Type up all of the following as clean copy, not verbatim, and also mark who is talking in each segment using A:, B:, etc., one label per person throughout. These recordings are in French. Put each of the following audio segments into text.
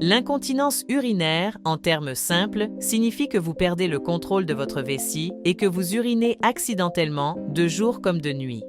A: L'incontinence urinaire, en termes simples, signifie que vous perdez le contrôle de votre vessie et que vous urinez accidentellement, de jour comme de nuit.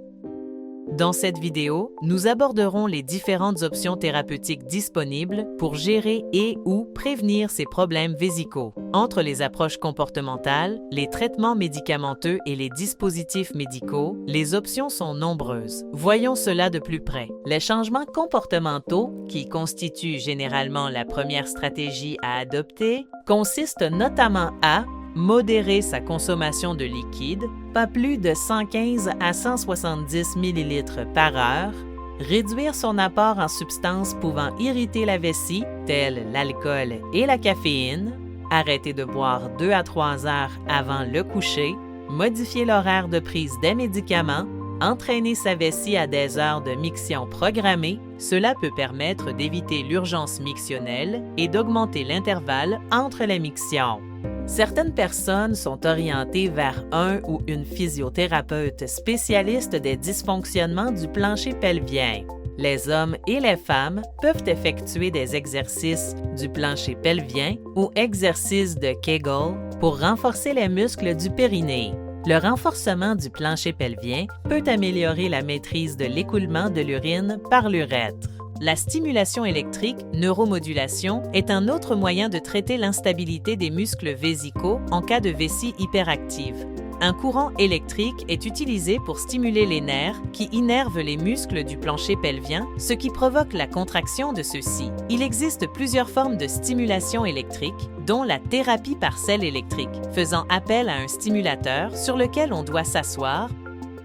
A: Dans cette vidéo, nous aborderons les différentes options thérapeutiques disponibles pour gérer et/ou prévenir ces problèmes vésicaux. Entre les approches comportementales, les traitements médicamenteux et les dispositifs médicaux, les options sont nombreuses. Voyons cela de plus près. Les changements comportementaux, qui constituent généralement la première stratégie à adopter, consistent notamment à modérer sa consommation de liquide, pas plus de 115 à 170 ml par heure, réduire son apport en substances pouvant irriter la vessie, telles l'alcool et la caféine, arrêter de boire 2 à 3 heures avant le coucher, modifier l'horaire de prise des médicaments, entraîner sa vessie à des heures de miction programmée, cela peut permettre d'éviter l'urgence mictionnelle et d'augmenter l'intervalle entre les mictions. Certaines personnes sont orientées vers un ou une physiothérapeute spécialiste des dysfonctionnements du plancher pelvien. Les hommes et les femmes peuvent effectuer des exercices du plancher pelvien ou exercices de Kegel pour renforcer les muscles du périnée. Le renforcement du plancher pelvien peut améliorer la maîtrise de l'écoulement de l'urine par l'urètre. La stimulation électrique, neuromodulation, est un autre moyen de traiter l'instabilité des muscles vésicaux en cas de vessie hyperactive. Un courant électrique est utilisé pour stimuler les nerfs qui innervent les muscles du plancher pelvien, ce qui provoque la contraction de ceux-ci. Il existe plusieurs formes de stimulation électrique, dont la thérapie par sel électrique, faisant appel à un stimulateur sur lequel on doit s'asseoir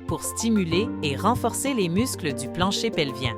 A: pour stimuler et renforcer les muscles du plancher pelvien.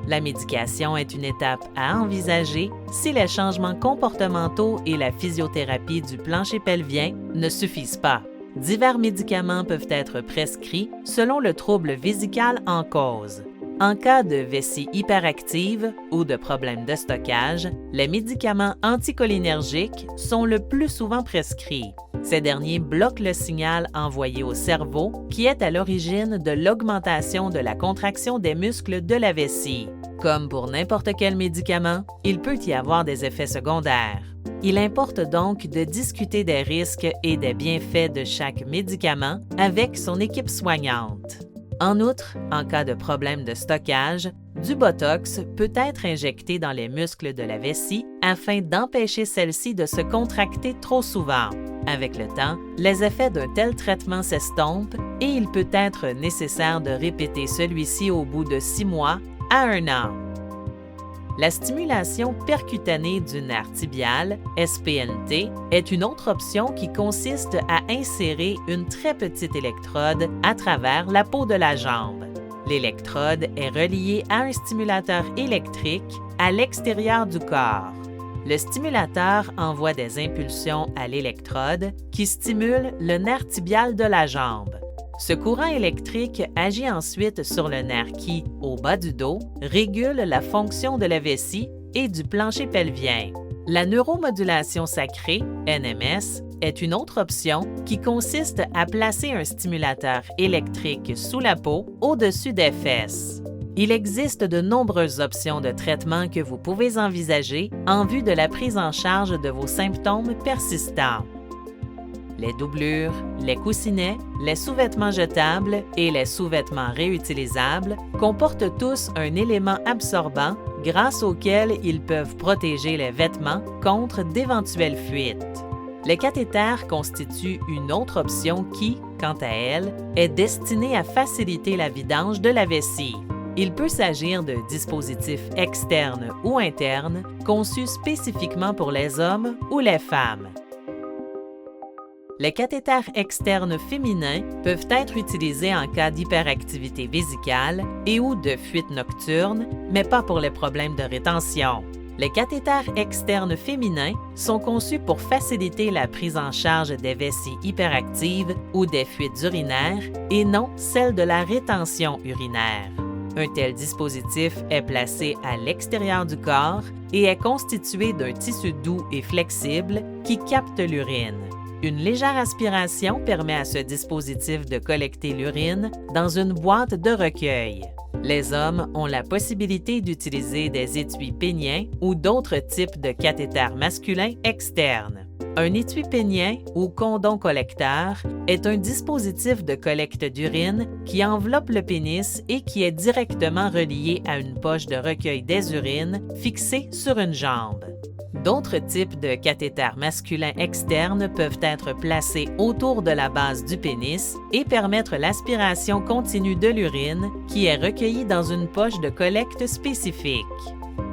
A: La médication est une étape à envisager si les changements comportementaux et la physiothérapie du plancher pelvien ne suffisent pas. Divers médicaments peuvent être prescrits selon le trouble vésical en cause. En cas de vessie hyperactive ou de problèmes de stockage, les médicaments anticholinergiques sont le plus souvent prescrits. Ces derniers bloquent le signal envoyé au cerveau qui est à l'origine de l'augmentation de la contraction des muscles de la vessie. Comme pour n'importe quel médicament, il peut y avoir des effets secondaires. Il importe donc de discuter des risques et des bienfaits de chaque médicament avec son équipe soignante. En outre, en cas de problème de stockage, du Botox peut être injecté dans les muscles de la vessie afin d'empêcher celle-ci de se contracter trop souvent. Avec le temps, les effets d'un tel traitement s'estompent et il peut être nécessaire de répéter celui-ci au bout de 6 mois à 1 an. La stimulation percutanée du nerf tibial, SPNT, est une autre option qui consiste à insérer une très petite électrode à travers la peau de la jambe. L'électrode est reliée à un stimulateur électrique à l'extérieur du corps. Le stimulateur envoie des impulsions à l'électrode qui stimule le nerf tibial de la jambe. Ce courant électrique agit ensuite sur le nerf qui, au bas du dos, régule la fonction de la vessie et du plancher pelvien. La neuromodulation sacrée, NMS, est une autre option qui consiste à placer un stimulateur électrique sous la peau au-dessus des fesses. Il existe de nombreuses options de traitement que vous pouvez envisager en vue de la prise en charge de vos symptômes persistants. Les doublures, les coussinets, les sous-vêtements jetables et les sous-vêtements réutilisables comportent tous un élément absorbant grâce auquel ils peuvent protéger les vêtements contre d'éventuelles fuites. Les cathéters constituent une autre option qui, quant à elle, est destinée à faciliter la vidange de la vessie. Il peut s'agir de dispositifs externes ou internes conçus spécifiquement pour les hommes ou les femmes. Les cathéters externes féminins peuvent être utilisés en cas d'hyperactivité vésicale et ou de fuite nocturne, mais pas pour les problèmes de rétention. Les cathéters externes féminins sont conçus pour faciliter la prise en charge des vessies hyperactives ou des fuites urinaires et non celle de la rétention urinaire. Un tel dispositif est placé à l'extérieur du corps et est constitué d'un tissu doux et flexible qui capte l'urine. Une légère aspiration permet à ce dispositif de collecter l'urine dans une boîte de recueil. Les hommes ont la possibilité d'utiliser des étuis péniens ou d'autres types de cathéters masculins externes. Un étui pénien ou condom collecteur est un dispositif de collecte d'urine qui enveloppe le pénis et qui est directement relié à une poche de recueil des urines fixée sur une jambe. D'autres types de cathéters masculins externes peuvent être placés autour de la base du pénis et permettre l'aspiration continue de l'urine qui est recueillie dans une poche de collecte spécifique.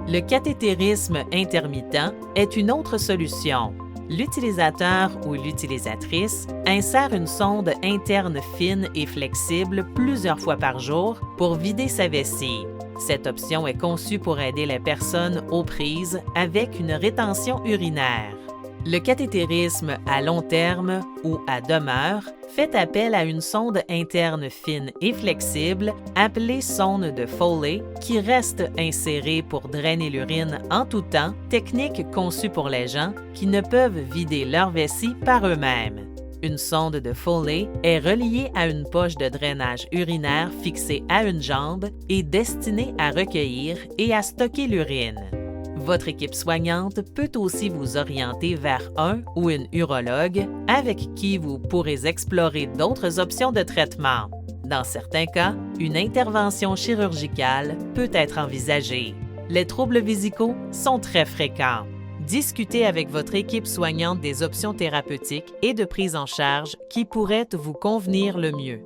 A: Le cathétérisme intermittent est une autre solution. L'utilisateur ou l'utilisatrice insère une sonde interne fine et flexible plusieurs fois par jour pour vider sa vessie. Cette option est conçue pour aider les personnes aux prises avec une rétention urinaire. Le cathétérisme à long terme ou à demeure fait appel à une sonde interne fine et flexible appelée sonde de Foley qui reste insérée pour drainer l'urine en tout temps, technique conçue pour les gens qui ne peuvent vider leur vessie par eux-mêmes. Une sonde de Foley est reliée à une poche de drainage urinaire fixée à une jambe et destinée à recueillir et à stocker l'urine. Votre équipe soignante peut aussi vous orienter vers un ou une urologue avec qui vous pourrez explorer d'autres options de traitement. Dans certains cas, une intervention chirurgicale peut être envisagée. Les troubles vésicaux sont très fréquents. Discutez avec votre équipe soignante des options thérapeutiques et de prise en charge qui pourraient vous convenir le mieux.